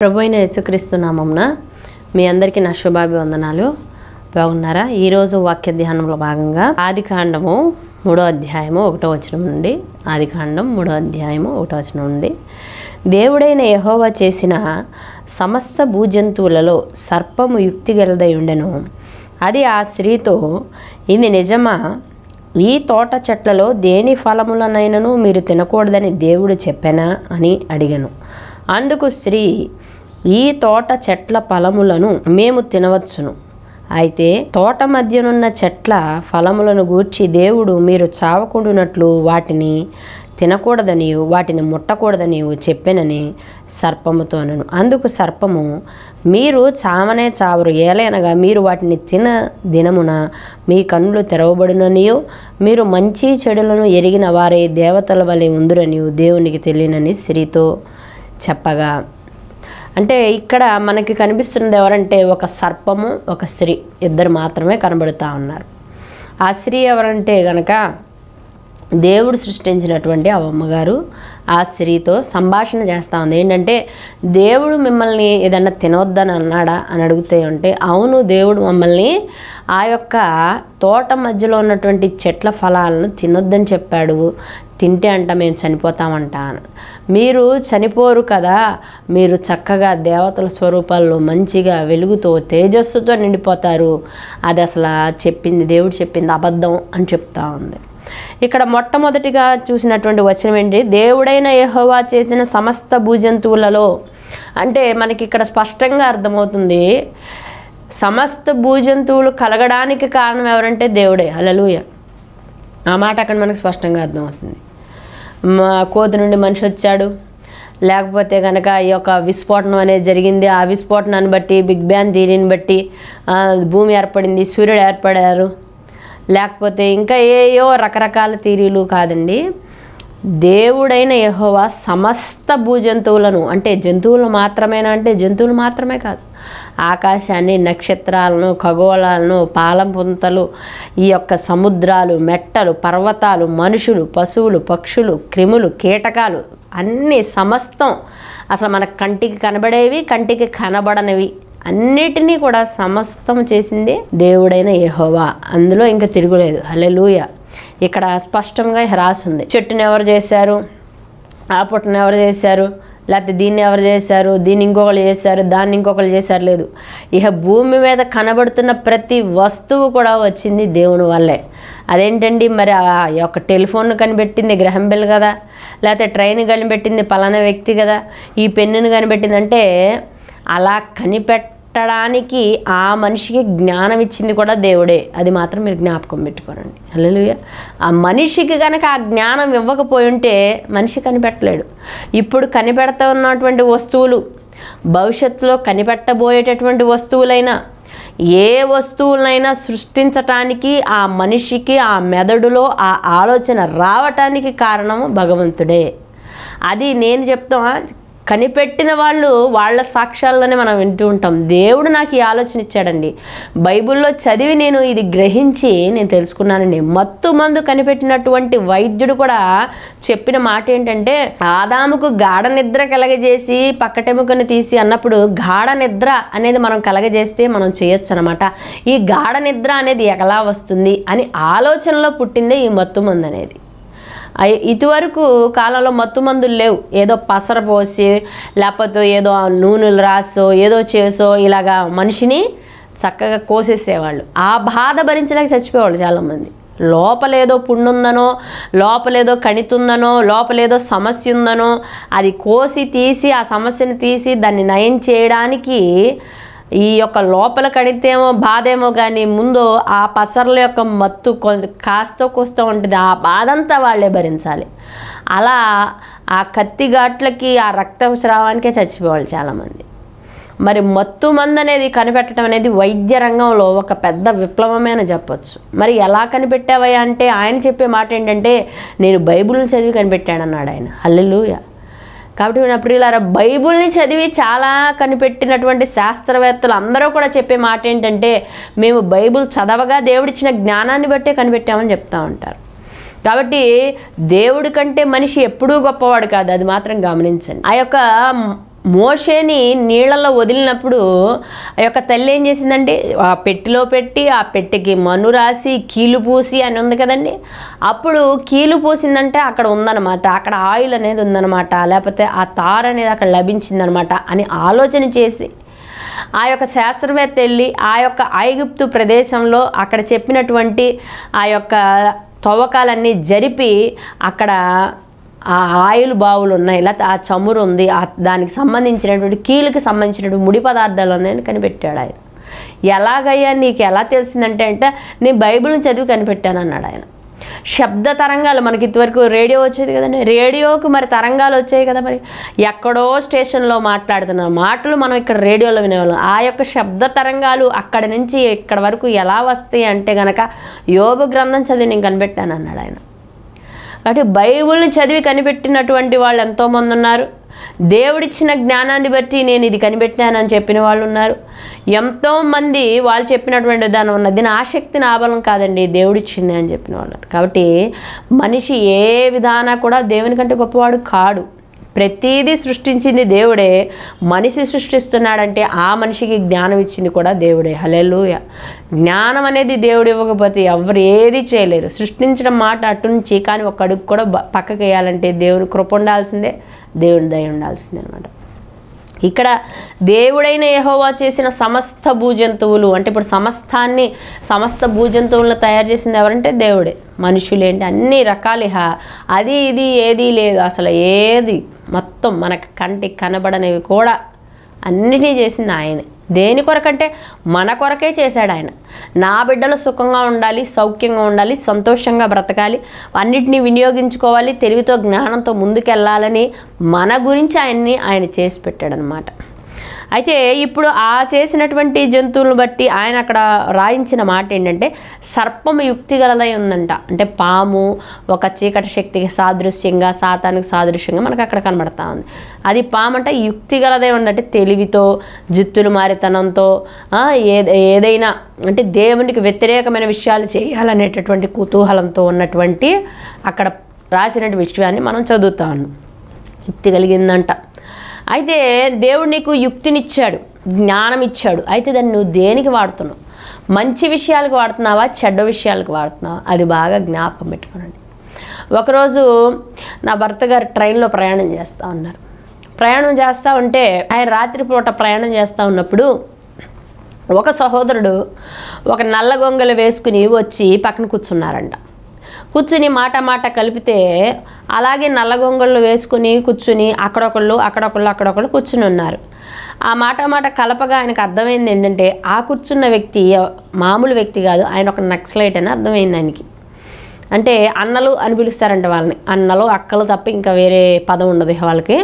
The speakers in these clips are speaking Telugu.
ప్రభువైన యేసుక్రీస్తు నామమున మీ అందరికీ నా శుభాభివందనాలు. బాగున్నారా? ఈరోజు వాక్య ధ్యానంలో భాగంగా ఆదికాండము 3వ అధ్యాయము 1వ వచనం నుండి ఆదికాండం 3వ అధ్యాయము 1వ వచనం నుండి దేవుడైన యెహోవా చేసిన సమస్త భూజంతువులలో సర్పము యుక్తి గలదై ఉండెను. అది ఆ స్త్రీతో, ఇది నిజమా? ఈ తోట చెట్లలో దేని ఫలములనైనను మీరు తినకూడదని దేవుడు చెప్పెనా అని అడిగెను. అందుకు స్త్రీ, ఈ తోట చెట్ల ఫలములను మేము తినవచ్చును. అయితే తోట మధ్యనున్న చెట్ల ఫలములను గూర్చి దేవుడు మీరు చావకుండునట్లు వాటిని తినకూడదనియు వాటిని ముట్టకూడదనియు చెప్పెనని సర్పముతోనను. అందుకు సర్పము, మీరు చావనే చావరు, ఏలైనగా మీరు వాటిని తిన దినమున మీ కన్నులు తెరవబడుననియు మీరు మంచి చెడులను ఎరిగిన వారే దేవతల వలె ఉందురనియు దేవునికి తెలియనని స్త్రీతో చెప్పగా. అంటే ఇక్కడ మనకి కనిపిస్తున్నది ఎవరంటే ఒక సర్పము, ఒక స్త్రీ, ఇద్దరు మాత్రమే కనబడుతూ ఉన్నారు. ఆ స్త్రీ ఎవరంటే గనక దేవుడు సృష్టించినటువంటి అమ్మగారు ఆ స్త్రీతో సంభాషణ చేస్తూ ఉంది. ఏంటంటే దేవుడు మిమ్మల్ని ఏదన్నా తినొద్దని అన్నాడా అని అడిగితే ఉంటే, అవును, దేవుడు మమ్మల్ని ఆ యొక్క తోట మధ్యలో ఉన్నటువంటి చెట్ల ఫలాలను తినొద్దని చెప్పాడు. తింటే అంట మేము చనిపోతామంట. మీరు చనిపోరు కదా, మీరు చక్కగా దేవతల స్వరూపాల్లో మంచిగా వెలుగుతో తేజస్సుతో నిండిపోతారు. అది అసలు దేవుడు చెప్పింది అబద్ధం అని చెప్తా ఉంది. ఇక్కడ మొట్టమొదటిగా చూసినటువంటి వచనం ఏంటి? దేవుడైన యెహోవా చేసిన సమస్త భూజంతువులలో. అంటే మనకి ఇక్కడ స్పష్టంగా అర్థమవుతుంది, సమస్త భూజంతువులు కలగడానికి కారణం ఎవరంటే దేవుడే. హల్లెలూయా. ఆ మాట అక్కడ మనకు స్పష్టంగా అర్థమవుతుంది. కోతి నుండి మనిషి వచ్చాడు, లేకపోతే కనుక ఈ యొక్క విస్ఫోటనం అనేది జరిగింది. ఆ విస్ఫోటనాన్ని బట్టి, బిగ్ బ్యాంగ్ థియరీని బట్టి భూమి ఏర్పడింది, సూర్యుడు ఏర్పడారు, లేకపోతే ఇంకా ఏయో రకరకాల థియరీలు కాదండి. దేవుడైన యెహోవా సమస్త భూజంతువులను, అంటే జంతువులు మాత్రమేనా అంటే జంతువులు మాత్రమే కాదు, ఆకాశాన్ని, నక్షత్రాలను, ఖగోళాలను, పాలపుంతలు, ఈ యొక్క సముద్రాలు, మెట్టలు, పర్వతాలు, మనుషులు, పశువులు, పక్షులు, క్రిములు, కీటకాలు, అన్నీ సమస్తం, అసలు మన కంటికి కనబడేవి, కంటికి కనబడనివి అన్నిటినీ కూడా సమస్తం చేసింది దేవుడైన యెహోవా. అందులో ఇంకా తిరుగులేదు. హల్లెలూయా. ఇక్కడ స్పష్టంగా రాసుంది. చెట్టుని ఎవరు చేశారు, ఆ పుట్టను ఎవరు చేశారు, లేకపోతే దీన్ని ఎవరు చేశారు, దీన్ని ఇంకొకరు చేశారు, దాన్ని ఇంకొకరు చేశారు, లేదు. ఇక భూమి మీద కనబడుతున్న ప్రతి వస్తువు కూడా వచ్చింది దేవుని వల్లే. అదేంటండి మరి? ఆ యొక్క టెలిఫోన్ కనిపెట్టింది గ్రహం బెల్ కదా, లేకపోతే ట్రైన్ కనిపెట్టింది పలానా వ్యక్తి కదా, ఈ పెన్నును కనిపెట్టింది అంటే అలా కనిపెట్టడానికి ఆ మనిషికి జ్ఞానం ఇచ్చింది కూడా దేవుడే. అది మాత్రం మీరు జ్ఞాపకం పెట్టుకోనండి. హల్లెలూయా. ఆ మనిషికి కనుక ఆ జ్ఞానం ఇవ్వకపోయి ఉంటే మనిషి కనిపెట్టలేడు. ఇప్పుడు కనిపెడతా ఉన్నటువంటి వస్తువులు, భవిష్యత్తులో కనిపెట్టబోయేటటువంటి వస్తువులైనా, ఏ వస్తువులైనా సృష్టించటానికి ఆ మనిషికి ఆ మెదడులో ఆ ఆలోచన రావటానికి కారణము భగవంతుడే. అది నేను చెప్తా, కనిపెట్టిన వాళ్ళు వాళ్ళ సాక్ష్యాల్లోనే మనం వింటూ ఉంటాం. దేవుడు నాకు ఈ ఆలోచన ఇచ్చాడండి, బైబిల్లో చదివి నేను ఇది గ్రహించి నేను తెలుసుకున్నానండి. మత్తు మందు కనిపెట్టినటువంటి వైద్యుడు కూడా చెప్పిన మాట ఏంటంటే, ఆదాముకు గాఢ నిద్ర కలగజేసి పక్కటెముకను తీసి అన్నప్పుడు, గాఢ నిద్ర అనేది మనం కలగజేస్తే మనం చేయొచ్చు అనమాట. ఈ గాఢ నిద్ర అనేది ఎలా వస్తుంది అని ఆలోచనలో పుట్టిందే ఈ మత్తు మందు అనేది. ఇదివరకు కాలంలో మత్తు మందులు లేవు. ఏదో పసర పోసి, లేకపోతే ఏదో నూనెలు రాసో, ఏదో చేసో ఇలాగా మనిషిని చక్కగా కోసేసేవాళ్ళు. ఆ బాధ భరించలేక చచ్చిపోయేవాళ్ళు చాలామంది. లోపలేదో పుండుందనో, లోపలేదో కణితుందనో, లోపలేదో సమస్య ఉందనో అది కోసి తీసి, ఆ సమస్యను తీసి దాన్ని నయం చేయడానికి ఈ యొక్క లోపల కడితేమో బాధేమో కానీ ముందు ఆ పసర్ల యొక్క మత్తు కాస్తో కోస్తూ ఉంటుంది. ఆ బాధ అంతా వాళ్ళే భరించాలి. అలా ఆ కత్తి ఘాట్లకి, ఆ రక్తస్రావానికే చచ్చిపోవాలి చాలామంది. మరి మత్తు మందు అనేది కనిపెట్టడం అనేది వైద్య రంగంలో ఒక పెద్ద విప్లవమే అని చెప్పచ్చు. మరి ఎలా కనిపెట్టావయ్యా అంటే ఆయన చెప్పే మాట ఏంటంటే, నేను బైబిల్ని చదివి కనిపెట్టాడన్నాడు ఆయన. హల్లెలూయా. కాబట్టి నా ప్రియులారా, బైబిల్ని చదివి చాలా కనిపెట్టినటువంటి శాస్త్రవేత్తలు అందరూ కూడా చెప్పే మాట ఏంటంటే, మేము బైబిల్ చదవగా దేవుడిచ్చిన జ్ఞానాన్ని బట్టే కనిపెట్టామని చెప్తూ ఉంటారు. కాబట్టి దేవుడి కంటే మనిషి ఎప్పుడూ గొప్పవాడు కాదు, అది మాత్రం గమనించండి. ఆ యొక్క మోషేని నీళ్ళలో వదిలినప్పుడు ఆ యొక్క తల్లి ఏం చేసిందంటే ఆ పెట్టెలో పెట్టి ఆ పెట్టెకి మన్ను రాసి కీలు పూసి అని ఉంది కదండి. అప్పుడు కీలు పూసిందంటే అక్కడ ఉందన్నమాట, అక్కడ ఆయిల్ అనేది ఉందన్నమాట, లేకపోతే ఆ తార్ అనేది అక్కడ లభించిందనమాట అని ఆలోచన చేసి ఆ యొక్క శాస్త్రవేత్త వెళ్ళి ఆ యొక్క ఐగుప్తు ప్రదేశంలో అక్కడ చెప్పినటువంటి ఆ యొక్క తవ్వకాలన్నీ జరిపి అక్కడ ఆ ఆయిల్ బావులు ఉన్నాయి, లేకపోతే ఆ చమురు ఉంది, దానికి సంబంధించినటువంటి కీలుకి సంబంధించినటువంటి ముడి పదార్థాలు ఉన్నాయని కనిపెట్టాడు ఆయన. ఎలాగయ్యా నీకు ఎలా తెలిసిందంటే అంటే నేను బైబిల్ని చదివి కనిపెట్టాను అన్నాడు ఆయన. శబ్ద తరంగాలు మనకి ఇంతవరకు రేడియో వచ్చేది కదండి, రేడియోకి మరి తరంగాలు వచ్చాయి కదా, మరి ఎక్కడో స్టేషన్లో మాట్లాడుతున్న మాటలు మనం ఇక్కడ రేడియోలో వినేవాళ్ళం. ఆ యొక్క శబ్ద తరంగాలు అక్కడి నుంచి ఇక్కడ వరకు ఎలా వస్తాయి అంటే గనక యోబు గ్రంథం చదివి నేను కనిపెట్టాను అన్నాడు ఆయన. కాబట్టి బైబిల్ని చదివి కనిపెట్టినటువంటి వాళ్ళు ఎంతోమంది ఉన్నారు. దేవుడిచ్చిన జ్ఞానాన్ని బట్టి నేను ఇది కనిపెట్టానని చెప్పిన వాళ్ళు ఉన్నారు. ఎంతోమంది వాళ్ళు చెప్పినటువంటి విధానం ఉన్నది, దీని ఆసక్తిని ఆబలం కాదండి, దేవుడిచ్చింది అని చెప్పిన వాళ్ళు. కాబట్టి మనిషి ఏ విధానా కూడా దేవుని కంటే గొప్పవాడు కాడు. ప్రతిదీ సృష్టించింది దేవుడే. మనిషి సృష్టిస్తున్నాడంటే ఆ మనిషికి జ్ఞానం ఇచ్చింది కూడా దేవుడే. హల్లెలూయా. జ్ఞానం అనేది దేవుడు ఇవ్వకపోతే ఎవరు ఏది చేయలేరు. సృష్టించడం మాట అటు నుంచి, కానీ ఒక అడుగు కూడా పక్కకి వేయాలంటే దేవుని కృప ఉండాల్సిందే, దేవుని దయ ఉండాల్సిందే అనమాట. ఇక్కడ దేవుడైన యెహోవా చేసిన సమస్త భూజంతువులు అంటే ఇప్పుడు సమస్త భూజంతువులను తయారు చేసింది ఎవరంటే దేవుడే. మనుషులేంటి అన్ని రకాలిహ అది ఇది ఏదీ లేదు, అసలు ఏది మొత్తం మనకు కంటికి కనబడనివి కూడా అన్నిటినీ చేసింది ఆయనే. దేని కొరకంటే మన కొరకే చేశాడు ఆయన. నా బిడ్డలు సుఖంగా ఉండాలి, సౌఖ్యంగా ఉండాలి, సంతోషంగా బ్రతకాలి, అన్నిటినీ వినియోగించుకోవాలి, తెలివితో జ్ఞానంతో ముందుకెళ్ళాలని మన గురించి ఆయన చేసి పెట్టాడనమాట. అయితే ఇప్పుడు ఆ చేసినటువంటి జంతువులను బట్టి ఆయన అక్కడ రాయించిన మాట ఏంటంటే సర్పము యుక్తి గలదై ఉందంట. అంటే పాము ఒక చీకటి శక్తికి సాదృశ్యంగా, సాతానికి సాదృశ్యంగా మనకు అక్కడ కనబడతా ఉంది. అది పాము అంటే యుక్తి గలదై ఉందంటే తెలివితో, జిత్తులు మారితనంతో, ఏదైనా అంటే దేవునికి వ్యతిరేకమైన విషయాలు చేయాలనేటటువంటి కుతూహలంతో ఉన్నటువంటి అక్కడ రాసినటువంటి విషయాన్ని మనం చదువుతా ఉన్నాం. యుక్తి కలిగిందంట. అయితే దేవుడు నీకు యుక్తినిచ్చాడు, జ్ఞానం ఇచ్చాడు. అయితే దాన్ని నువ్వు దేనికి వాడుతున్నావు? మంచి విషయాలకు వాడుతున్నావా, చెడ్డ విషయాలకు వాడుతున్నావా? అది బాగా జ్ఞాపకం పెట్టుకోనండి. ఒకరోజు నా భర్త గారు ట్రైన్లో ప్రయాణం చేస్తూ ఉన్నారు. ప్రయాణం చేస్తూ ఉంటే ఆయన రాత్రిపూట ప్రయాణం చేస్తూ ఉన్నప్పుడు ఒక సహోదరుడు ఒక నల్ల గొంగలు వేసుకుని వచ్చి పక్కన కూర్చున్నారంట. కూర్చుని మాట కలిపితే అలాగే నల్లగొంగళ్ళు వేసుకుని కూర్చుని అక్కడొకళ్ళు కూర్చుని ఉన్నారు. ఆ మాట కలపగా ఆయనకు అర్థమైంది ఏంటంటే ఆ కూర్చున్న వ్యక్తి మామూలు వ్యక్తి కాదు, ఆయన ఒక నక్సలైట్ అని అర్థమైంది ఆయనకి. అంటే అన్నలు అని పిలుస్తారంట వాళ్ళని, అన్నలు అక్కలు తప్ప ఇంకా వేరే పదం ఉండదు వాళ్ళకి.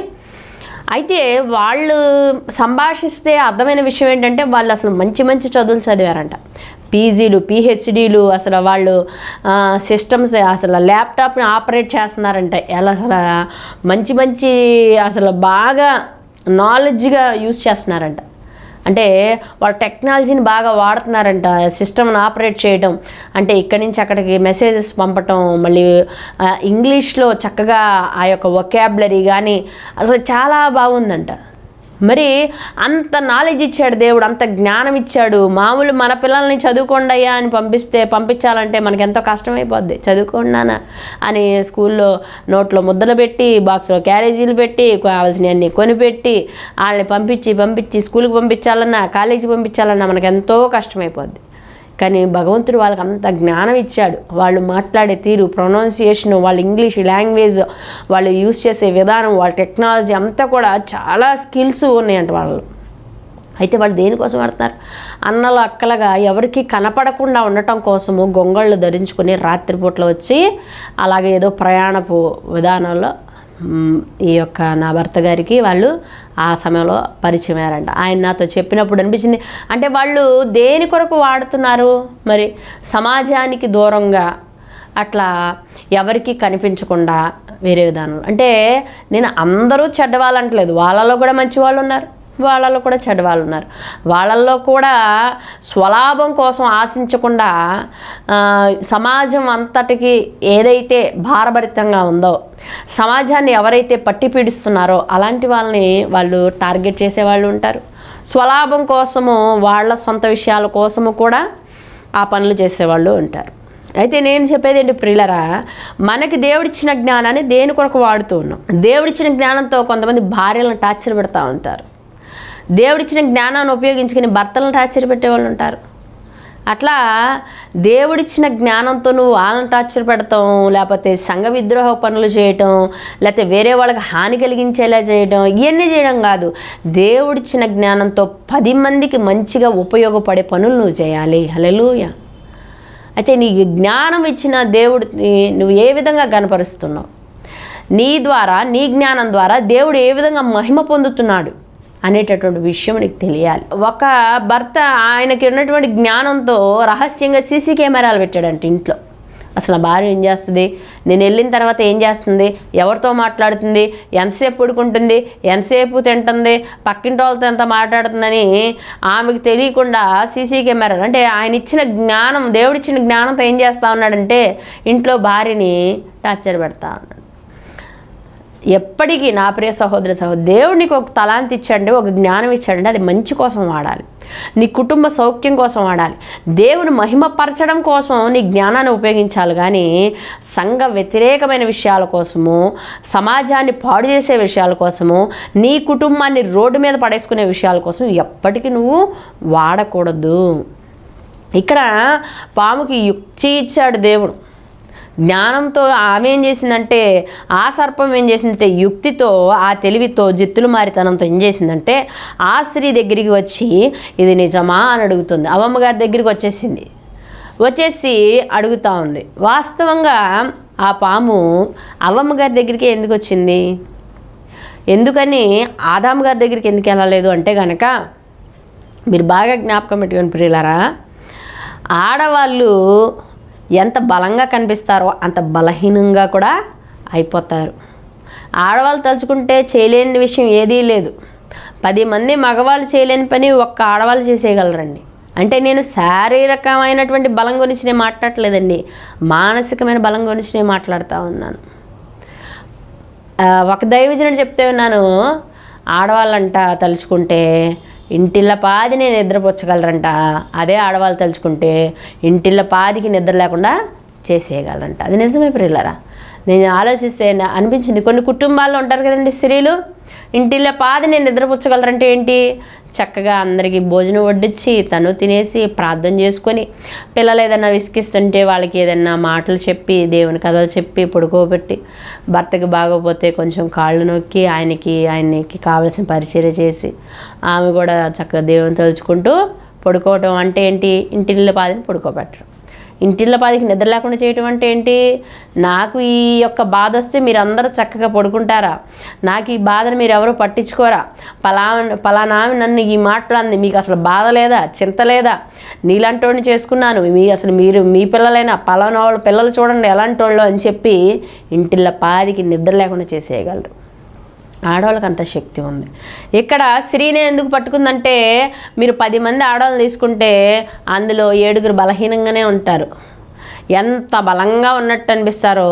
అయితే వాళ్ళు సంభాషిస్తే అర్థమైన విషయం ఏంటంటే వాళ్ళు అసలు మంచి చదువులు చదివారంట, పీజీలు, పిహెచ్డీలు, అసలు వాళ్ళు సిస్టమ్స్ అసలు ల్యాప్టాప్ని ఆపరేట్ చేస్తున్నారంట. ఎలా అసలు మంచి అసలు బాగా నాలెడ్జ్గా యూజ్ చేస్తున్నారంట. అంటే వాళ్ళు టెక్నాలజీని బాగా వాడుతున్నారంట, సిస్టమ్ని ఆపరేట్ చేయడం, అంటే ఇక్కడి నుంచి అక్కడికి మెసేజెస్ పంపటం, మళ్ళీ ఇంగ్లీష్లో చక్కగా ఆ యొక్క వొకాబులరీ కానీ అసలు చాలా బాగుందంట. మరి అంత నాలెడ్జ్ ఇచ్చాడు దేవుడు, అంత జ్ఞానం ఇచ్చాడు. మామూలు మన పిల్లల్ని చదువుకోండి అయ్యా అని పంపించాలంటే మనకి ఎంతో కష్టమైపోద్ది. చదువుకోండానా అని స్కూల్లో నోట్లో ముద్దలు పెట్టి, బాక్స్లో క్యారేజీలు పెట్టి, కావాల్సినవన్నీ కొనిపెట్టి వాళ్ళని పంపించి స్కూల్కి పంపించాలన్నా, కాలేజీకి పంపించాలన్నా మనకు ఎంతో కష్టమైపోద్ది. కానీ భగవంతుడు వాళ్ళకి అంత జ్ఞానం ఇచ్చాడు. వాళ్ళు మాట్లాడే తీరు, ప్రొనౌన్సియేషను, వాళ్ళ ఇంగ్లీష్ లాంగ్వేజ్, వాళ్ళు యూజ్ చేసే విధానం, వాళ్ళ టెక్నాలజీ అంతా కూడా చాలా స్కిల్స్ ఉన్నాయంట వాళ్ళు. అయితే వాళ్ళు దేనికోసం వాడుతున్నారు? అన్నలు అక్కలుగా ఎవరికి కనపడకుండా ఉండటం కోసము గొంగళ్ళు ధరించుకొని రాత్రిపూట్లో వచ్చి అలాగే ఏదో ప్రయాణపు విధానంలో ఈ యొక్క నా భర్త గారికి వాళ్ళు ఆ సమయంలో పరిచయం అయ్యారంట. ఆయన నాతో చెప్పినప్పుడు అనిపించింది, అంటే వాళ్ళు దేని కొరకు వాడుతున్నారు? మరి సమాజానికి దూరంగా అట్లా ఎవరికి కనిపించకుండా వేరే విధానంలో. అంటే నేను అందరూ చెడ్డవాళ్ళు అంటలేదు, వాళ్ళలో కూడా మంచి వాళ్ళు ఉన్నారు, వాళ్ళలో కూడా చెడ్డవాళ్ళు ఉన్నారు. వాళ్ళల్లో కూడా స్వలాభం కోసం ఆశించకుండా సమాజం అంతటికి ఏదైతే భారభరితంగా ఉందో, సమాజాన్ని ఎవరైతే పట్టి పీడిస్తున్నారో అలాంటి వాళ్ళని వాళ్ళు టార్గెట్ చేసేవాళ్ళు ఉంటారు. స్వలాభం కోసము, వాళ్ళ సొంత విషయాల కోసము కూడా ఆ పనులు చేసేవాళ్ళు ఉంటారు. అయితే నేను చెప్పేది ఏంటి ప్రియులరా, మనకి దేవుడిచ్చిన జ్ఞానాన్ని దేని కొరకు వాడుతూ ఉన్నాం. దేవుడిచ్చిన జ్ఞానంతో కొంతమంది భార్యలను టార్చర్ పెడతా ఉంటారు. దేవుడిచ్చిన జ్ఞానాన్ని ఉపయోగించుకుని భర్తలను టార్చర్ పెట్టేవాళ్ళు ఉంటారు. అట్లా దేవుడిచ్చిన జ్ఞానంతో నువ్వు వాళ్ళని టార్చర్ పెడతాం, లేకపోతే సంఘ విద్రోహ పనులు చేయటం, లేకపోతే వేరే వాళ్ళకి హాని కలిగించేలా చేయటం, ఇవన్నీ చేయడం కాదు. దేవుడిచ్చిన జ్ఞానంతో 10 మందికి మంచిగా ఉపయోగపడే పనులు నువ్వు చేయాలి. హల్లెలూయా. అయితే నీ జ్ఞానం ఇచ్చిన దేవుడిని నువ్వు ఏ విధంగా కనపరుస్తున్నావు, నీ ద్వారా, నీ జ్ఞానం ద్వారా దేవుడు ఏ విధంగా మహిమ పొందుతున్నాడు అనేటటువంటి విషయం నీకు తెలియాలి. ఒక భర్త ఆయనకి ఉన్నటువంటి జ్ఞానంతో రహస్యంగా సీసీ కెమెరాలు పెట్టాడంట ఇంట్లో. అసలు భార్య ఏం చేస్తుంది, నేను వెళ్ళిన తర్వాత ఏం చేస్తుంది, ఎవరితో మాట్లాడుతుంది, ఎంతసేపు పడుకుంటుంది, ఎంతసేపు తింటుంది, పక్కింటి వాళ్ళతో ఎంత మాట్లాడుతుందని ఆమెకు తెలియకుండా సీసీ కెమెరాలు, అంటే ఆయన ఇచ్చిన జ్ఞానం, దేవుడిచ్చిన జ్ఞానంతో ఏం చేస్తూ ఉన్నాడంటే ఇంట్లో భార్యని టార్చర్ పెడతా ఉన్నాడు. ఎప్పటికీ నా ప్రియ సహోదరి దేవుడు నీకు ఒక తలాంతి ఇచ్చాడంటే, ఒక జ్ఞానం ఇచ్చాడంటే అది మంచి కోసం వాడాలి, నీ కుటుంబ సౌఖ్యం కోసం వాడాలి, దేవుని మహిమపరచడం కోసం నీ జ్ఞానాన్ని ఉపయోగించాలి. కానీ సంఘ వ్యతిరేకమైన విషయాల కోసము, సమాజాన్ని పాడు చేసే విషయాల కోసము, నీ కుటుంబాన్ని రోడ్డు మీద పడేసుకునే విషయాల కోసం ఎప్పటికీ నువ్వు వాడకూడదు. ఇక్కడ పాముకి యుక్తి ఇచ్చాడు దేవుడు. జ్ఞానంతో ఆమె ఏం చేసిందంటే, ఆ సర్పం ఏం చేసిందంటే యుక్తితో, ఆ తెలివితో, జిత్తులు మారితనంతో ఏం చేసిందంటే ఆ స్త్రీ దగ్గరికి వచ్చి ఇది నిజమా అని అడుగుతుంది. అవ్వమ్మ గారి దగ్గరికి వచ్చేసి అడుగుతూ ఉంది. వాస్తవంగా ఆ పాము అవ్వమ్మ గారి దగ్గరికి ఎందుకు వచ్చింది, ఎందుకని ఆదాము గారి దగ్గరికి ఎందుకు వెళ్ళలేదు అంటే కనుక, మీరు బాగా జ్ఞాపకం పెట్టుకొని ప్రియులారా, ఆడవాళ్ళు ఎంత బలంగా కనిపిస్తారో అంత బలహీనంగా కూడా అయిపోతారు. ఆడవాళ్ళు తలుచుకుంటే చేయలేని విషయం ఏదీ లేదు. 10 మంది మగవాళ్ళు చేయలేని పని ఒక్క ఆడవాళ్ళు చేసేయగలరండి. అంటే నేను శారీరకమైనటువంటి బలం గురించి నేను మాట్లాడలేదండి, మానసికమైన బలం గురించి నేను మాట్లాడుతూ ఉన్నాను. ఒక దైవజనుడు చెప్తే ఉన్నాను, ఆడవాళ్ళంట తలుచుకుంటే ఇంటిళ్ళ పాదిని నిద్రపుచ్చగలరంట, అదే ఆడవాళ్ళు తలుచుకుంటే ఇంటిళ్ళ పాదికి నిద్ర లేకుండా చేసేయగలరంట. అది నిజమే ప్రియులారా. నేను ఆలోచిస్తే అనిపించింది, కొన్ని కుటుంబాల్లో ఉంటారు కదండి స్త్రీలు, ఇంటిళ్ళ పాదిని నిద్రపుచ్చగలరంటే ఏంటి, చక్కగా అందరికీ భోజనం వడ్డించి తను తినేసి ప్రార్థన చేసుకొని, పిల్లలు ఏదైనా విసిగిస్తుంటే వాళ్ళకి ఏదైనా మాటలు చెప్పి, దేవుని కథలు చెప్పి పడుకోబెట్టి, భర్తకి బాగోపోతే కొంచెం కాళ్ళు నొక్కి ఆయనకి కావలసిన పరిచర్య చేసి, ఆమె కూడా చక్కగా దేవుని తలుచుకుంటూ పడుకోవటం అంటే ఏంటి, ఇంటిళ్ళ పాదిని పడుకోబెట్టడం. ఇంటిళ్ళ పాదికి నిద్ర లేకుండా చేయటం అంటే ఏంటి, నాకు ఈ యొక్క బాధ వస్తే మీరు అందరూ చక్కగా పడుకుంటారా, నాకు ఈ బాధను మీరు ఎవరు పట్టించుకోరా, పలానా నన్ను ఈ మాట్లాడింది, మీకు అసలు బాధ లేదా, చింత లేదా, నీలాంటి వాడిని చేసుకున్నాను, మీరు మీ పిల్లలైనా పలానా వాళ్ళ పిల్లలు చూడండి ఎలాంటి వాళ్ళు అని చెప్పి ఇంటిళ్ళ పాదికి నిద్ర లేకుండా చేసేయగలరు. ఆడవాళ్ళకి అంత శక్తి ఉంది. ఇక్కడ స్త్రీనే ఎందుకు పట్టుకుందంటే, మీరు 10 మంది ఆడవాళ్ళని తీసుకుంటే అందులో 7 బలహీనంగానే ఉంటారు. ఎంత బలంగా ఉన్నట్టు అనిపిస్తారో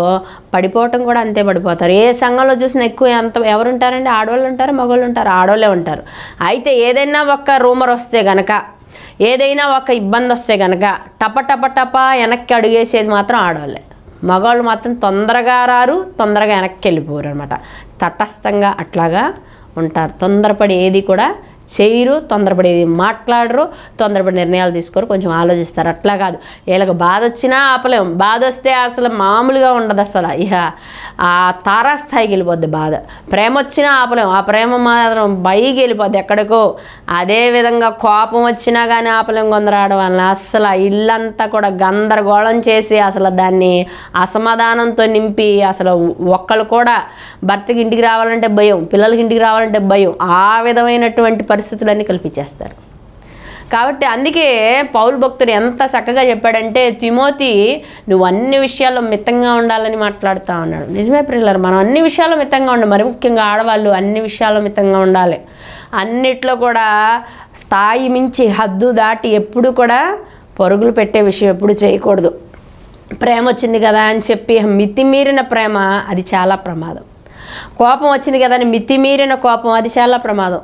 పడిపోవటం కూడా అంతే పడిపోతారు. ఏ సంఘంలో చూసినా ఎక్కువ ఎవరు ఉంటారండి, ఆడవాళ్ళు ఉంటారు, మగవాళ్ళు ఉంటారు, ఆడవాళ్ళే ఉంటారు. అయితే ఏదైనా ఒక రూమర్ వస్తే గనక, ఏదైనా ఒక ఇబ్బంది వస్తే గనక టప వెనక్కి అడుగేసేది మాత్రం ఆడవాళ్ళే. మగవాళ్ళు మాత్రం తొందరగా రారు, తొందరగా వెనక్కి వెళ్ళిపోరు అనమాట. తటస్థంగా అట్లాగా ఉంటారు. తొందరపడి ఏది కూడా చేయరు, తొందరపడి ఏది మాట్లాడరు, తొందరపడి నిర్ణయాలు తీసుకోరు, కొంచెం ఆలోచిస్తారు. అట్లా కాదు, వీళ్ళకి బాధ వచ్చినా ఆపలేం, బాధ వస్తే అసలు మామూలుగా ఉండదు, అసలు ఇక ఆ తారాస్థాయికి వెళ్ళిపోద్ది బాధ. ప్రేమ వచ్చినా ఆపలేం, ఆ ప్రేమ మాత్రం పైకి వెళ్ళిపోద్ది ఎక్కడికో. అదేవిధంగా కోపం వచ్చినా కానీ ఆపలేం కొందరు ఆడవాళ్ళని. అసలు ఇల్లంతా కూడా గందరగోళం చేసి అసలు దాన్ని అసమాధానంతో నింపి, అసలు ఒక్కళ్ళు కూడా భర్తకి ఇంటికి రావాలంటే భయం, పిల్లలకి ఇంటికి రావాలంటే భయం, ఆ విధమైనటువంటి పరిస్థితులన్నీ కల్పించేస్తారు. కాబట్టి అందుకే పౌలు భక్తుడు ఎంత చక్కగా చెప్పాడంటే, తిమోతి నువ్వు అన్ని విషయాల్లో మితంగా ఉండాలని మాట్లాడుతూ ఉన్నాడు. నిజమే ప్రియులారా, మనం అన్ని విషయాల్లో మితంగా ఉండాలి. మరి ముఖ్యంగా ఆడవాళ్ళు అన్ని విషయాల్లో మితంగా ఉండాలి. అన్నిట్లో కూడా స్థాయి మించి హద్దు దాటి ఎప్పుడు కూడా పరుగులు పెట్టే విషయం ఎప్పుడు చేయకూడదు. ప్రేమ వచ్చింది కదా అని చెప్పి మితిమీరిన ప్రేమ అది చాలా ప్రమాదం. కోపం వచ్చింది కదా అని మితిమీరిన కోపం అది చాలా ప్రమాదం.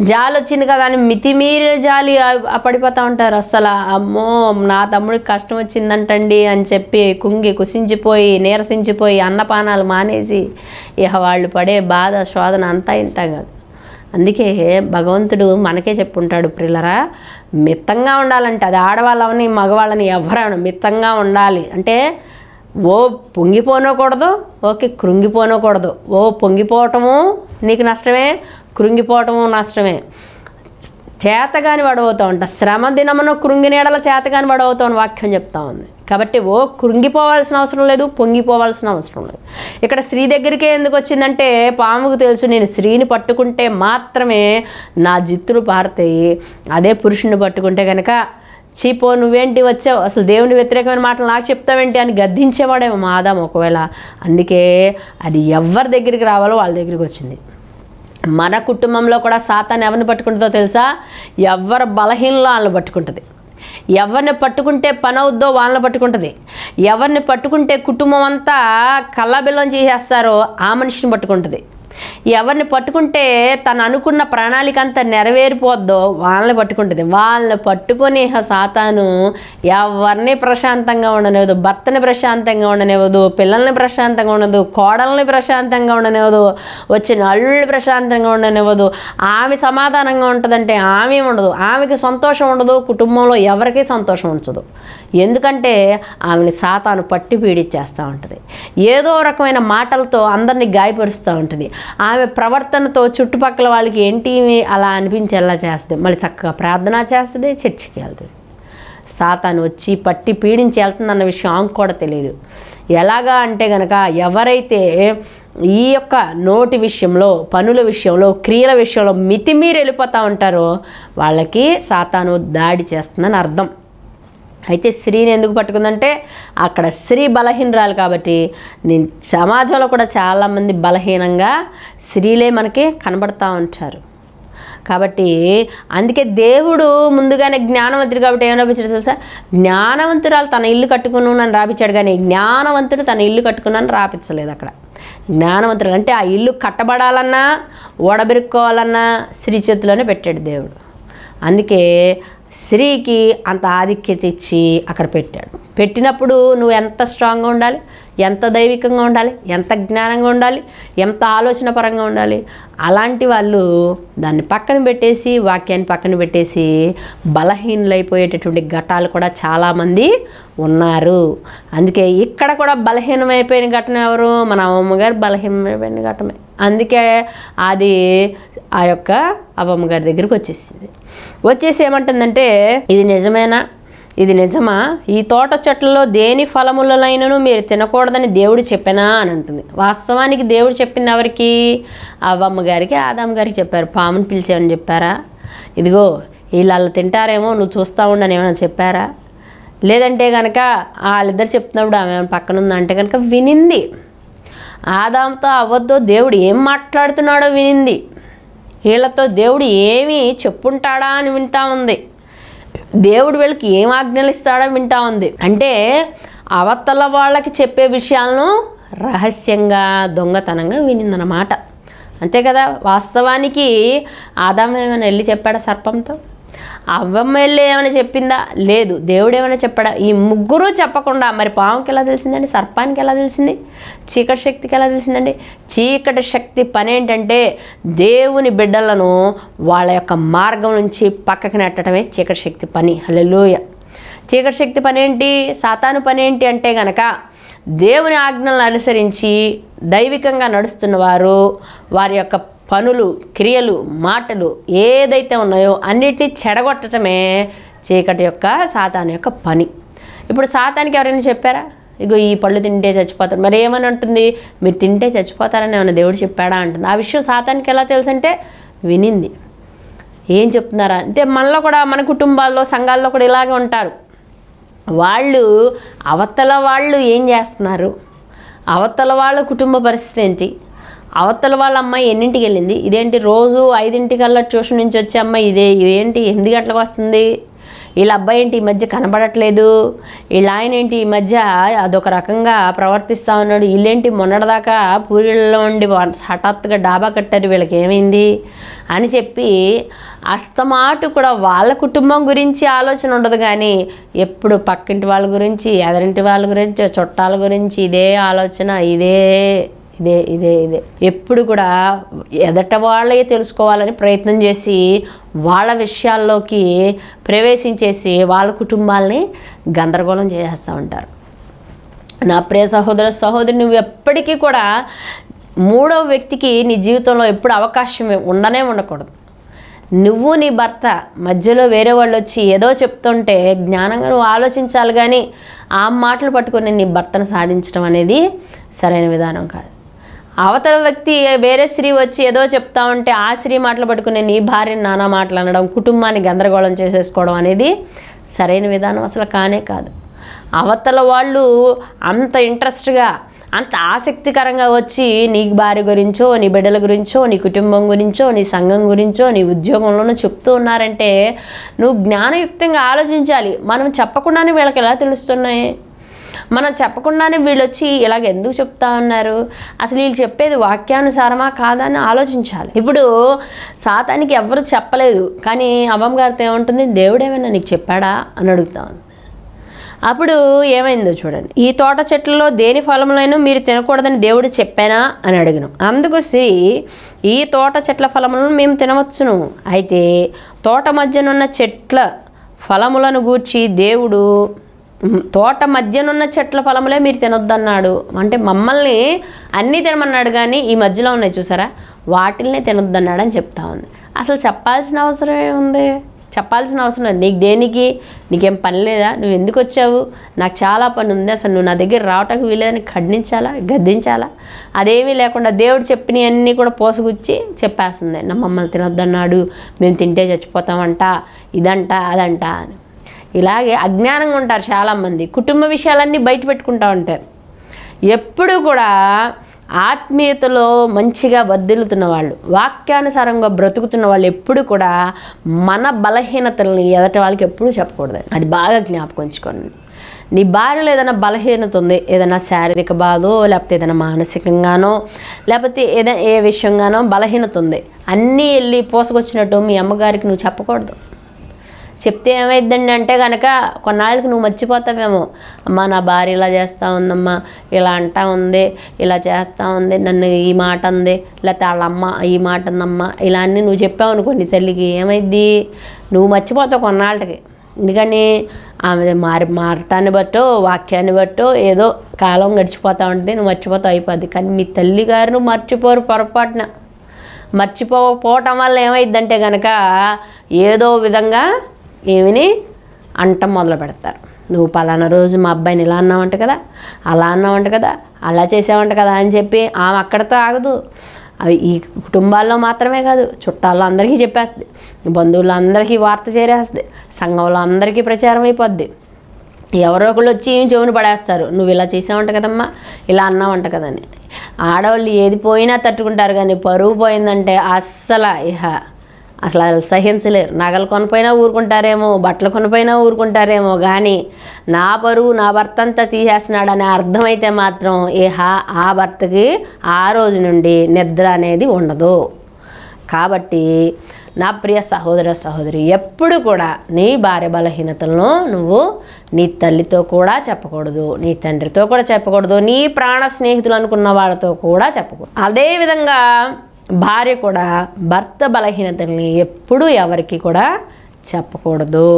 జాలి వచ్చింది కదా అని మితిమీరిన జాలి పడిపోతూ ఉంటారు. అస్సలు అమ్మో నా తమ్ముడికి కష్టం వచ్చిందంటండి అని చెప్పి కుంగి కుసించిపోయి నీరసించిపోయి అన్నపానాలు మానేసి ఇక వాళ్ళు పడే బాధ శోధన అంతా ఇంత కాదు. అందుకే భగవంతుడు మనకే చెప్పుంటాడు, ప్రియులరా మిత్తంగా ఉండాలంటే అది ఆడవాళ్ళని మగవాళ్ళని ఎవరైనా మిత్తంగా ఉండాలి అంటే ఓ పొంగిపోనకూడదు, ఓకే కృంగిపోనకూడదు. ఓ పొంగిపోవటము నీకు నష్టమే, కృంగిపోవటము నష్టమే. చేతగాని వాడవుతూ ఉంటా, శ్రమ దినమున కృంగినీడల చేతగాని వాడవుతావు అని వాక్యం చెప్తా ఉంది. కాబట్టి ఓ కృంగిపోవాల్సిన అవసరం లేదు, పొంగిపోవాల్సిన అవసరం లేదు. ఇక్కడ స్త్రీ దగ్గరికే ఎందుకు వచ్చిందంటే పాముకు తెలుసు నేను స్త్రీని పట్టుకుంటే మాత్రమే నా జిత్తులు పారుతాయి, అదే పురుషుని పట్టుకుంటే కనుక చీపో నువ్వేంటి వచ్చావు, అసలు దేవుని వ్యతిరేకమైన మాటలు నాకు చెప్తావేంటి అని గద్దించేవాడేమో మా ఆదాము ఒకవేళ. అందుకే అది ఎవరి దగ్గరికి రావాలో వాళ్ళ దగ్గరికి వచ్చింది. మన కుటుంబంలో కూడా సాతాను ఎవరిని పట్టుకుంటుందో తెలుసా? ఎవరు బలహీనలో వాళ్ళని పట్టుకుంటుంది. ఎవరిని పట్టుకుంటే పని అవుద్దో వాళ్ళని పట్టుకుంటుంది. ఎవరిని పట్టుకుంటే కుటుంబం అంతా కళ్ళబిల్లం చేసేస్తారో ఆ మనిషిని పట్టుకుంటుంది. ఎవరిని పట్టుకుంటే తను అనుకున్న ప్రణాళిక అంతా నెరవేరిపోద్దో వాళ్ళని పట్టుకుంటుంది. వాళ్ళని పట్టుకొని సాతాను ఎవరిని ప్రశాంతంగా ఉండనివ్వదు, భర్తని ప్రశాంతంగా ఉండనివ్వదు, పిల్లల్ని ప్రశాంతంగా ఉండదు, కోడల్ని ప్రశాంతంగా ఉండనివ్వదు, వచ్చిన అల్లుల్ని ప్రశాంతంగా ఉండనివ్వదు. ఆమె సమాధానంగా ఉంటుందంటే ఆమె ఉండదు, ఆమెకి సంతోషం ఉండదు, కుటుంబంలో ఎవరికీ సంతోషం ఉంచదు. ఎందుకంటే ఆమెని సాతాను పట్టి పీడిచ్చేస్తూ ఉంటుంది. ఏదో రకమైన మాటలతో అందరినీ గాయపరుస్తూ ఉంటుంది. ఆమె ప్రవర్తనతో చుట్టుపక్కల వాళ్ళకి ఏంటి అలా అనిపించేలా చేస్తుంది. మళ్ళీ చక్కగా ప్రార్థన చేస్తుంది, చర్చికి వెళ్తుంది. సాతాను వచ్చి పట్టి పీడించి వెళ్తుందన్న విషయం ఆమెకు కూడా తెలియదు. ఎలాగా అంటే కనుక ఎవరైతే ఈ యొక్క నోటి విషయంలో, పనుల విషయంలో, క్రియల విషయంలో మితిమీరి వెళ్ళిపోతూ ఉంటారో వాళ్ళకి సాతాను దాడి చేస్తుందని అర్థం. అయితే స్త్రీని ఎందుకు పట్టుకుందంటే అక్కడ స్త్రీ బలహీనరాలు కాబట్టి. నేను సమాజంలో కూడా చాలామంది బలహీనంగా స్త్రీలే మనకి కనబడుతూ ఉంటారు. కాబట్టి అందుకే దేవుడు ముందుగానే జ్ఞానవంతుడు కాబట్టి ఏం రాపించాడు తెలుసా? జ్ఞానవంతురాలు తన ఇల్లు కట్టుకున్నాను రాపించాడు, కానీ జ్ఞానవంతుడు తన ఇల్లు కట్టుకున్నాను రాపించలేదు. అక్కడ జ్ఞానవంతుడు అంటే ఆ ఇల్లు కట్టబడాలన్నా ఓడబెరుక్కోవాలన్నా స్త్రీ చేతిలోనే పెట్టాడు దేవుడు. అందుకే స్త్రీకి అంత ఆధిక్యత ఇచ్చి అక్కడ పెట్టాడు. పెట్టినప్పుడు నువ్వు ఎంత స్ట్రాంగ్గా ఉండాలి, ఎంత దైవికంగా ఉండాలి, ఎంత జ్ఞానంగా ఉండాలి, ఎంత ఆలోచన పరంగా ఉండాలి. అలాంటి వాళ్ళు దాన్ని పక్కన పెట్టేసి, వాక్యాన్ని పక్కన పెట్టేసి బలహీనలైపోయేటటువంటి ఘటాలు కూడా చాలామంది ఉన్నారు. అందుకే ఇక్కడ కూడా బలహీనమైపోయిన ఘటన ఎవరు? మన అమ్మగారు బలహీనమైపోయిన ఘటమే. అందుకే అది ఆ యొక్క అవ్వమ్మ గారి దగ్గరికి వచ్చేసి ఏమంటుందంటే, ఇది నిజమేనా, ఇది నిజమా? ఈ తోట చెట్లలో దేని ఫలములనైనను మీరు తినకూడదని దేవుడు చెప్పానా అని అంటుంది. వాస్తవానికి దేవుడు చెప్పింది ఎవరికి? అవ్వమ్మ గారికి, ఆదాము గారికి చెప్పారు. పాముని పిలిచామని చెప్పారా? ఇదిగో వీళ్ళు తింటారేమో నువ్వు చూస్తూ ఉండని ఏమైనా చెప్పారా? లేదంటే కనుక వాళ్ళిద్దరు చెప్తున్నప్పుడు ఆమె పక్కన ఉందంటే కనుక వినింది. ఆదాముతో అవ్వద్దో దేవుడు ఏం మాట్లాడుతున్నాడో వినింది. వీళ్ళతో దేవుడు ఏమి చెప్పుంటాడా అని వింటా ఉంది. దేవుడు వీళ్ళకి ఏం ఆజ్ఞలు ఇస్తాడో వింటా ఉంది. అంటే అవతల వాళ్ళకి చెప్పే విషయాలను రహస్యంగా దొంగతనంగా వినిందన్నమాట. అంతే కదా? వాస్తవానికి ఆదాము ఏమైనా వెళ్ళి చెప్పాడా సర్పంతో? అవ్వమ్మ వెళ్ళి ఏమైనా చెప్పిందా? లేదు. దేవుడు ఏమైనా చెప్పాడా? ఈ ముగ్గురు చెప్పకుండా మరి పాముకి ఎలా తెలిసిందండి? సర్పానికి ఎలా తెలిసింది? చీకటి శక్తికి ఎలా తెలిసిందండి? చీకటి శక్తి పని ఏంటంటే దేవుని బిడ్డలను వాళ్ళ యొక్క మార్గం నుంచి పక్కకి నెట్టడమే చీకటి శక్తి పని. హల్లెలూయా. చీకటి శక్తి పని ఏంటి? సాతాను పని ఏంటి అంటే గనక దేవుని ఆజ్ఞలను అనుసరించి దైవికంగా నడుస్తున్న వారు వారి యొక్క పనులు, క్రియలు, మాటలు ఏదైతే ఉన్నాయో అన్నిటినీ చెడగొట్టడమే చీకటి యొక్క సాతాను యొక్క పని. ఇప్పుడు సాతానికి ఎవరైనా చెప్పారా? ఇగో ఈ పళ్ళు తింటే చచ్చిపోతారు. మరి ఏమని అంటుంది? మీరు తింటే చచ్చిపోతారని ఏమైనా దేవుడు చెప్పాడా అంటుంది. ఆ విషయం సాతానికి ఎలా తెలుసు అంటే వినింది. ఏం చెప్తున్నారా అంటే మనలో కూడా, మన కుటుంబాల్లో, సంఘాల్లో కూడా ఇలాగే ఉంటారు. వాళ్ళు అవతల వాళ్ళు ఏం చేస్తున్నారు, అవతల వాళ్ళ కుటుంబ పరిస్థితి ఏంటి, అవతల వాళ్ళ అమ్మాయి ఎన్నింటికి వెళ్ళింది, ఇదేంటి రోజు 5 ట్యూషన్ నుంచి వచ్చే అమ్మాయి ఇదేంటి 8 గంటలకు వస్తుంది, వీళ్ళ అబ్బాయి ఏంటి ఈ మధ్య కనబడట్లేదు, వీళ్ళ ఆయన ఏంటి ఈ మధ్య అదొక రకంగా ప్రవర్తిస్తూ ఉన్నాడు, వీళ్ళేంటి మొన్నటిదాకా పూరిలో ఉండి హఠాత్తుగా డాబా కట్టారు, వీళ్ళకి ఏమైంది అని చెప్పి అస్తమాటు కూడా వాళ్ళ కుటుంబం గురించి ఆలోచన ఉండదు. కానీ ఎప్పుడు పక్కింటి వాళ్ళ గురించి, ఎదరింటి వాళ్ళ గురించి, చుట్టాల గురించి ఇదే ఆలోచన, ఇదే ఇదే ఇదే ఇదే ఎప్పుడు కూడా ఎదట వాళ్ళే తెలుసుకోవాలని ప్రయత్నం చేసి వాళ్ళ విషయాల్లోకి ప్రవేశించేసి వాళ్ళ కుటుంబాలని గందరగోళం చేసేస్తూ ఉంటారు. నా ప్రియ సహోదర సహోదరి, నువ్వు ఎప్పటికీ కూడా మూడవ వ్యక్తికి నీ జీవితంలో ఎప్పుడు అవకాశం ఉండకూడదు. నువ్వు నీ భర్త మధ్యలో వేరే వాళ్ళు వచ్చి ఏదో చెప్తుంటే జ్ఞానంగా నువ్వు ఆలోచించాలి. కానీ ఆ మాటలు పట్టుకొని నీ భర్తను సాధించడం అనేది సరైన విధానం కాదు. అవతల వ్యక్తి వేరే స్త్రీ వచ్చి ఏదో చెప్తా ఉంటే ఆ స్త్రీ మాటలు పట్టుకుని నీ భార్యని నానా మాటలు అనడం, కుటుంబాన్ని గందరగోళం చేసేసుకోవడం అనేది సరైన విధానం అసలు కానే కాదు. అవతల వాళ్ళు అంత ఇంట్రెస్ట్గా, అంత ఆసక్తికరంగా వచ్చి నీ భార్య గురించో, నీ బిడ్డల గురించో, నీ కుటుంబం గురించో, నీ సంఘం గురించో, నీ ఉద్యోగంలోనూ చెప్తూ ఉన్నారంటే నువ్వు జ్ఞానయుక్తంగా ఆలోచించాలి. మనం చెప్పకుండానే వీళ్ళకి ఎలా తెలుస్తున్నాయి, మనం చెప్పకుండానే వీళ్ళు వచ్చి ఇలాగ ఎందుకు చెప్తా ఉన్నారు, అసలు వీళ్ళు చెప్పేది వాక్యానుసారమా కాదా అని ఆలోచించాలి. ఇప్పుడు సాతానికి ఎవరు చెప్పలేదు, కానీ అవ్వమ్మ గారితో ఏముంటుంది, దేవుడు ఏమైనా నీకు చెప్పాడా అని అడుగుతా ఉంది. అప్పుడు ఏమైందో చూడండి, ఈ తోట చెట్లలో దేని ఫలములైనా మీరు తినకూడదని దేవుడు చెప్పానా అని అడిగినాం. అందుకు స్త్రీ, ఈ తోట చెట్ల ఫలములను మేము తినవచ్చును, అయితే తోట మధ్యనున్న చెట్ల ఫలములను గూర్చి దేవుడు తోట మధ్యనున్న చెట్ల ఫలములే మీరు తినొద్దన్నాడు. అంటే మమ్మల్ని అన్నీ తినమన్నాడు, కానీ ఈ మధ్యలో ఉన్నాయి చూసారా వాటిల్నే తినొద్దన్నాడు అని చెప్తా ఉంది. అసలు చెప్పాల్సిన అవసరం ఏముంది, చెప్పాల్సిన అవసరం లేదు. నీకు దేనికి, నీకేం పని లేదా, నువ్వు ఎందుకు వచ్చావు, నాకు చాలా పని ఉంది, అసలు నువ్వు నా దగ్గర రావటానికి వీలేదని ఖండించాలా, గద్దించాలా? అదేమీ లేకుండా దేవుడు చెప్పినవన్నీ కూడా పోసుగుచ్చి చెప్పేస్తుంది. నా మమ్మల్ని తినొద్దన్నాడు, మేము తింటే చచ్చిపోతామంట, ఇదంట అదంట అని. ఇలాగే అజ్ఞానంగా ఉంటారు చాలామంది, కుటుంబ విషయాలన్నీ బయట పెట్టుకుంటూ ఉంటారు. ఎప్పుడు కూడా ఆత్మీయతలో మంచిగా వర్ధిల్లుతున్న వాళ్ళు, వాక్యానుసారంగా బ్రతుకుతున్న వాళ్ళు ఎప్పుడు కూడా మన బలహీనతల్ని ఎదటి వాళ్ళకి ఎప్పుడు చెప్పకూడదు. అది బాగా జ్ఞాపకం ఉంచుకోండి. నీ భార్యలో ఏదైనా బలహీనత ఉంది, ఏదైనా శారీరక బాధో, లేకపోతే ఏదైనా మానసికంగానో, లేకపోతే ఏదైనా ఏ విషయంగానో బలహీనత ఉంది, అన్నీ వెళ్ళి పోసుకొచ్చినట్టు మీ అమ్మగారికి నువ్వు చెప్పకూడదు. చెప్తే ఏమైందండి అంటే కనుక కొన్నాళ్ళకి నువ్వు మర్చిపోతావేమో, అమ్మ నా భార్య ఇలా చేస్తూ ఉందమ్మా, ఇలా అంటా ఉంది, ఇలా చేస్తూ ఉంది, నన్ను ఈ మాట అంది, లేకపోతే వాళ్ళ అమ్మ ఈ మాట అందమ్మా, ఇలా అన్నీ నువ్వు చెప్పావు అనుకోండి తల్లికి, ఏమైద్ది నువ్వు మర్చిపోతావు కొన్నాళ్ళకి. ఎందుకని ఆమె మారటాన్ని బట్టో వాక్యాన్ని బట్టో ఏదో కాలం గడిచిపోతూ ఉంటుంది, నువ్వు మర్చిపోతావు అయిపోద్ది. కానీ మీ తల్లి గారు మర్చిపోరు, పొరపాటున మర్చిపోవటం వల్ల ఏమైద్దంటే కనుక ఏదో విధంగా ఏమిని అంట మొదలు పెడతారు. నువ్వు పలానా రోజు మా అబ్బాయిని ఇలా అన్నావంట కదా, అలా అన్నావంట కదా, అలా చేసావంట కదా అని చెప్పి ఆమె అక్కడితో ఆగదు. అవి ఈ కుటుంబాల్లో మాత్రమే కాదు, చుట్టాల్లో అందరికీ చెప్పేస్తుంది, బంధువులు అందరికీ వార్త చేరేస్తుంది, సంఘంలో అందరికీ ప్రచారం అయిపోద్ది. ఎవరో ఒకళ్ళు వచ్చి చెవును పడేస్తారు, నువ్వు ఇలా చేసావంట కదమ్మా, ఇలా అన్నావంట కదని. ఆడవాళ్ళు ఏది పోయినా తట్టుకుంటారు, కానీ పరువు పోయిందంటే అసలు సహించలేరు. నగలు కొనిపోయినా ఊరుకుంటారేమో, బట్టలు కొనిపోయినా ఊరుకుంటారేమో, కానీ నా పరువు నా భర్త అంతా తీసేస్తున్నాడని అర్థమైతే మాత్రం ఆ భర్తకి ఆ రోజు నుండి నిద్ర అనేది ఉండదు. కాబట్టి నా ప్రియ సహోదర సహోదరి, ఎప్పుడు కూడా నీ భార్య బలహీనతలను నువ్వు నీ తల్లితో కూడా చెప్పకూడదు, నీ తండ్రితో కూడా చెప్పకూడదు, నీ ప్రాణ స్నేహితులు అనుకున్న వాళ్ళతో కూడా చెప్పకూడదు. అదేవిధంగా భార్య కూడా భర్త బలహీనతల్ని ఎప్పుడూ ఎవరికి కూడా చెప్పకూడదు.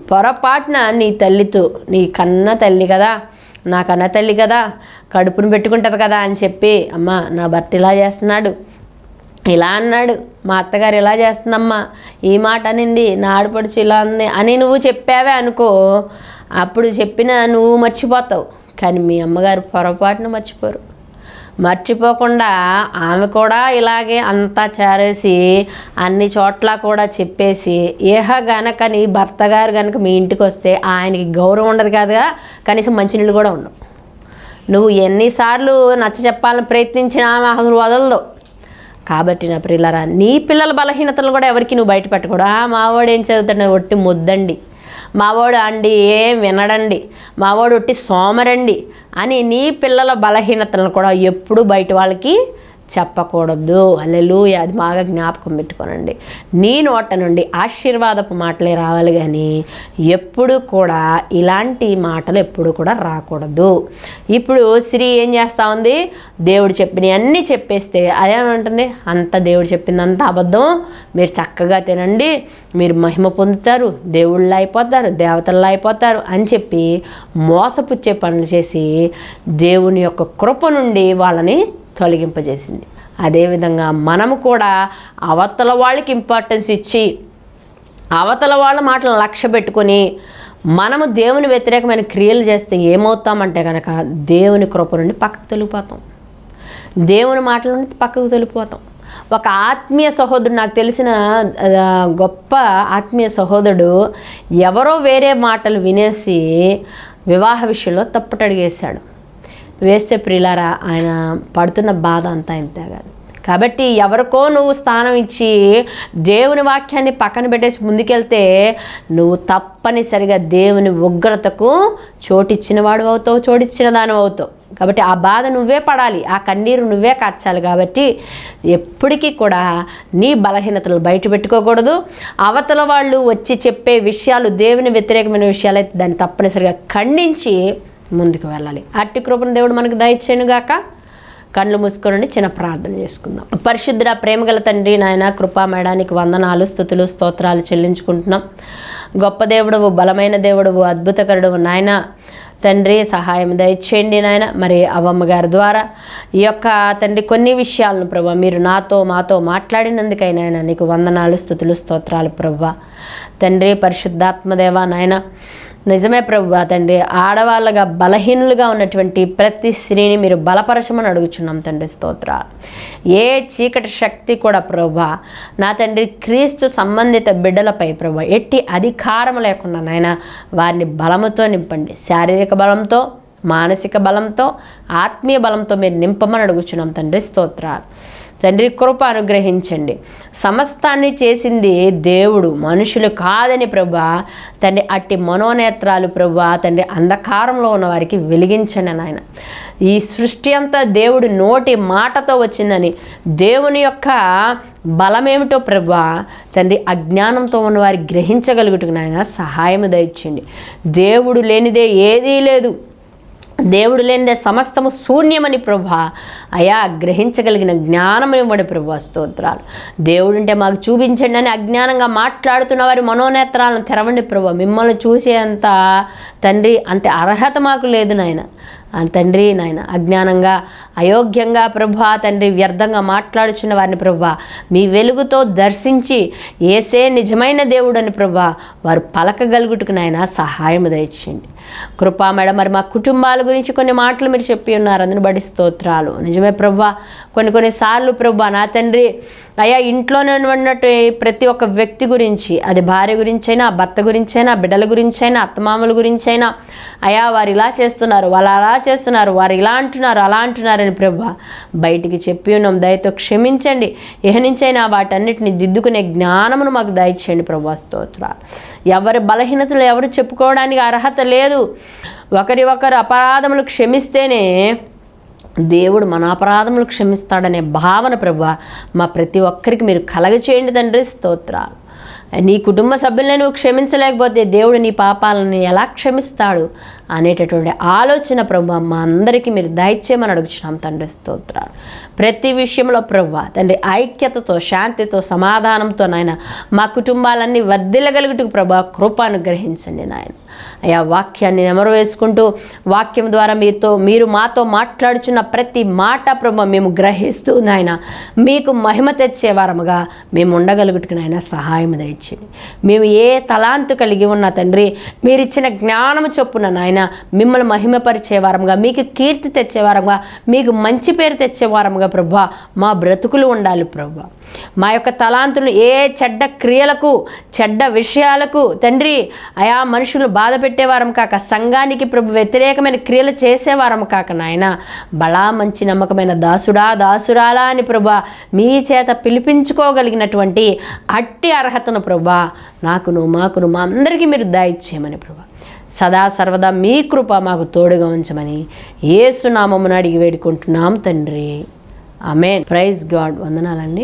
పొరపాటున నీ తల్లితో, నీ కన్న తల్లి కదా, నా కన్న తల్లి కదా, కడుపును పెట్టుకుంటుంది కదా అని చెప్పి, అమ్మ నా భర్త ఇలా చేస్తున్నాడు, ఇలా అన్నాడు, మా అత్తగారు ఇలా చేస్తుందమ్మా, ఈ మాట అనింది, నా ఆడపడుచు ఇలా ఉంది అని నువ్వు చెప్పావే అనుకో, అప్పుడు చెప్పినా నువ్వు మర్చిపోతావు. కానీ మీ అమ్మగారు పొరపాటున మర్చిపోకుండా ఆమె కూడా ఇలాగే అంతా చేరేసి అన్ని చోట్ల కూడా చెప్పేసి గనక నీ భర్త గారు కనుక మీ ఇంటికి వస్తే ఆయనకి గౌరవం ఉండదు కాదుగా, కనీసం మంచినీళ్ళు కూడా ఉండవు. నువ్వు ఎన్నిసార్లు నచ్చ చెప్పాలని ప్రయత్నించినా అసలు వదలదు. కాబట్టి నా ప్రియులారా, నీ పిల్లల బలహీనతలు కూడా ఎవరికి నువ్వు బయట పెట్టకూడదు. మావాడు ఏం చదువుతాడు, ఒట్టి ముద్దండి, మావాడు అండి ఏం వినడండి, మావాడు ఒట్టి సోమరండి అని నీ పిల్లల బలహీనతలను కూడా ఎప్పుడూ బయట వాళ్ళకి చెప్పకూడదు. హల్లెలూయా. అది బాగా జ్ఞాపకం పెట్టుకోనండి. నీ నోట నుండి ఆశీర్వాదపు మాటలే రావాలి, కానీ ఎప్పుడు కూడా ఇలాంటి మాటలు ఎప్పుడు కూడా రాకూడదు. ఇప్పుడు స్త్రీ ఏం చేస్తూ ఉంది, దేవుడు చెప్పినవి అన్నీ చెప్పేస్తే అదేమంటుంది, అంత దేవుడు చెప్పిందంతా అబద్ధం, మీరు చక్కగా తినండి, మీరు మహిమ పొందుతారు, దేవుళ్ళు అయిపోతారు, దేవతల్లో అయిపోతారు అని చెప్పి మోసపుచ్చే పనులు చేసి దేవుని యొక్క కృప నుండి వాళ్ళని తొలగింపజేసింది. అదేవిధంగా మనము కూడా అవతల వాళ్ళకి ఇంపార్టెన్స్ ఇచ్చి అవతల వాళ్ళ మాటలను లక్ష్య పెట్టుకొని మనము దేవుని వ్యతిరేకమైన క్రియలు చేస్తే ఏమవుతామంటే కనుక దేవుని కృప నుండి పక్కకు తొలిగిపోతాం, దేవుని మాటల నుండి పక్కకు తొలిగిపోతాం. ఒక ఆత్మీయ సహోదరుడు, నాకు తెలిసిన గొప్ప ఆత్మీయ సహోదరుడు ఎవరో వేరే మాటలు వినేసి వివాహ విషయంలో తప్పటడిగేశాడు. వేస్తే ప్రియులారా, ఆయన పడుతున్న బాధ అంతా ఇంతే కాదు. కాబట్టి ఎవరికో నువ్వు స్థానం ఇచ్చి దేవుని వాక్యాన్ని పక్కన పెట్టేసి ముందుకెళ్తే నువ్వు తప్పనిసరిగా దేవుని ఉగ్రతకు చోటిచ్చిన వాడు అవుతావు, చోటిచ్చిన దాని అవుతావు. కాబట్టి ఆ బాధ నువ్వే పడాలి, ఆ కన్నీరు నువ్వే కార్చాలి. కాబట్టి ఎప్పటికీ కూడా నీ బలహీనతలు బయట పెట్టుకోకూడదు. అవతల వాళ్ళు వచ్చి చెప్పే విషయాలు దేవుని వ్యతిరేకమైన విషయాలు అయితే దాన్ని తప్పనిసరిగా ఖండించి ముందుకు వెళ్ళాలి. అట్టి కృపను దేవుడు మనకు దయచేయునుగాక. కళ్ళు మూసుకొని చిన్న ప్రార్థన చేసుకుందాం. పరిశుద్ధుడ, ప్రేమగల తండ్రి, నాయన కృపా మేడానికి వందనాలు, స్తుతులు, స్తోత్రాలు చెల్లించుకుంటున్నాం. గొప్ప దేవుడవు, బలమైన దేవుడవు, అద్భుతకరుడవు నాయన. తండ్రి సహాయం దయచేయండి నాయన. మరి అవ్వమ్మ గారి ద్వారా ఈ యొక్క తండ్రి కొన్ని విషయాలను ప్రభు మీరు మాతో మాట్లాడినందుకైనా నాయన నీకు వందనాలు, స్తుతులు, స్తోత్రాలు ప్రభు. తండ్రి పరిశుద్ధాత్మదేవ నాయన, నిజమే ప్రభు తండ్రి, ఆడవాళ్ళగా బలహీనులుగా ఉన్నటువంటి ప్రతి స్త్రీని మీరు బలపరచమని అడుగుచున్నాం తండ్రి. స్తోత్రాలు. ఏ చీకటి శక్తి కూడా ప్రభు నా తండ్రి క్రీస్తు సంబంధిత బిడ్డలపై ప్రభు ఎట్టి అధికారం లేకుండా నాయన వారిని బలముతో నింపండి. శారీరక బలంతో, మానసిక బలంతో, ఆత్మీయ బలంతో మీరు నింపమని అడుగుచున్నాం తండ్రి. స్తోత్రాలు. తండ్రి కృప అనుగ్రహించండి. సమస్తాన్ని చేసింది దేవుడు, మనుషులు కాదని ప్రభా తండ్రి అట్టి మనోనేత్రాలు ప్రభా తండ్రి అంధకారంలో ఉన్న వారికి వెలిగించండి నాయన. ఈ సృష్టి అంతా దేవుడి నోటి మాటతో వచ్చిందని, దేవుని యొక్క బలమేమిటో ప్రభా తండ్రి అజ్ఞానంతో ఉన్న వారికి గ్రహించగలుగుటకు నాయన సహాయము దయచేయండి. దేవుడు లేనిదే ఏదీ లేదు, దేవుడు లేనిదే సమస్తము శూన్యమని ప్రభా అయా గ్రహించగలిగిన జ్ఞానం ఇవ్వడి ప్రభా. స్తోత్రాలు. దేవుడుంటే మాకు చూపించండి అని అజ్ఞానంగా మాట్లాడుతున్న వారి మనోనేత్రాలను తెరవండి ప్రభా. మిమ్మల్ని చూసేంత తండ్రి అంటే అర్హత మాకు లేదు నాయన. తండ్రి నాయన అజ్ఞానంగా, అయోగ్యంగా ప్రభా తండ్రి వ్యర్థంగా మాట్లాడుచున్న వారిని ప్రభా మీ వెలుగుతో దర్శించి ఏసే నిజమైన దేవుడని ప్రభా వారు పలకగలుగుటకు నాయన సహాయం దయచేయండి. కృపా మేడం, మరి మా కుటుంబాల గురించి కొన్ని మాటలు మీరు చెప్పి ఉన్నారు, అందుని బట్టి స్తోత్రాలు. నిజమే ప్రభా, కొన్నిసార్లు ప్రభా నా తండ్రి అయ్యా ఇంట్లోనే ఉన్నట్టు ప్రతి ఒక్క వ్యక్తి గురించి, అది భార్య గురించైనా, భర్త గురించైనా, బిడ్డల గురించైనా, అత్తమామల గురించైనా అయ్యా వారు ఇలా చేస్తున్నారు, వాళ్ళు అలా చేస్తున్నారు, వారు ఇలా అంటున్నారు, అలా అంటున్నారని ప్రభా బయటికి చెప్పి ఉన్నాం. దయతో క్షమించండి. నుంచైనా వాటన్నిటిని దిద్దుకునే జ్ఞానమును మాకు దయచేయండి ప్రభా. స్తోత్రాలు. ఎవరి బలహీనతలు ఎవరు చెప్పుకోవడానికి అర్హత లేదు. ఒకరి అపరాధములు క్షమిస్తేనే దేవుడు మన అపరాధములు క్షమిస్తాడనే భావన ప్రభా మా ప్రతి ఒక్కరికి మీరు కలగచేయండి తండ్రి. స్తోత్రాలు. నీ కుటుంబ సభ్యులనే నువ్వు క్షమించలేకపోతే దేవుడు నీ పాపాలను ఎలా క్షమిస్తాడు అనేటటువంటి ఆలోచన ప్రభా మా అందరికీ మీరు దయచేయమని అడుగుచున్నాం తండ్రి. స్తోత్రాలు. ప్రతి విషయంలో ప్రభా తండ్రి ఐక్యతతో, శాంతితో, సమాధానంతో నాయన మా కుటుంబాలన్నీ వర్ధిల్లగలుగుటకు ప్రభా కృప అనుగ్రహించండి నాయన. అయా వాక్యాన్ని నెమరు వేసుకుంటూ వాక్యం ద్వారా మీరు మాతో మాట్లాడుచున్న ప్రతి మాట ప్రభా మేము గ్రహిస్తూ నాయన మీకు మహిమ తెచ్చే వారముగా మేము ఉండగలుగుటకు నాయన సహాయం దయచేయండి. మేము ఏ తలాంతు కలిగి ఉన్నా తండ్రి మీరిచ్చిన జ్ఞానము చొప్పున నాయన నాయన మిమ్మల్ని మహిమపరిచేవారంగా, మీకు కీర్తి తెచ్చేవారంగా, మీకు మంచి పేరు తెచ్చేవారంగా ప్రభువా మా బ్రతుకులు ఉండాలి ప్రభువా. మా యొక్క తలాంతులు ఏ చెడ్డ క్రియలకు, చెడ్డ విషయాలకు తండ్రి అయా మనుషులు బాధ పెట్టేవారం కాక, సంఘానికి ప్రభు వ్యతిరేకమైన క్రియలు చేసేవారం కాక నాయన, బలా మంచి నమ్మకమైన దాసుడా దాసురాలా అని ప్రభా మీ చేత పిలిపించుకోగలిగినటువంటి అట్టి అర్హతను ప్రభా నాకును మాకును మా అందరికీ మీరు దయచేయమని ప్రభా సదా సర్వదా మీ కృప మాకు తోడుగా ఉంచమని యేసు నామమున అడిగి వేడుకుంటున్నాం తండ్రి. ఆమేన్. Praise God. వందనాలండి.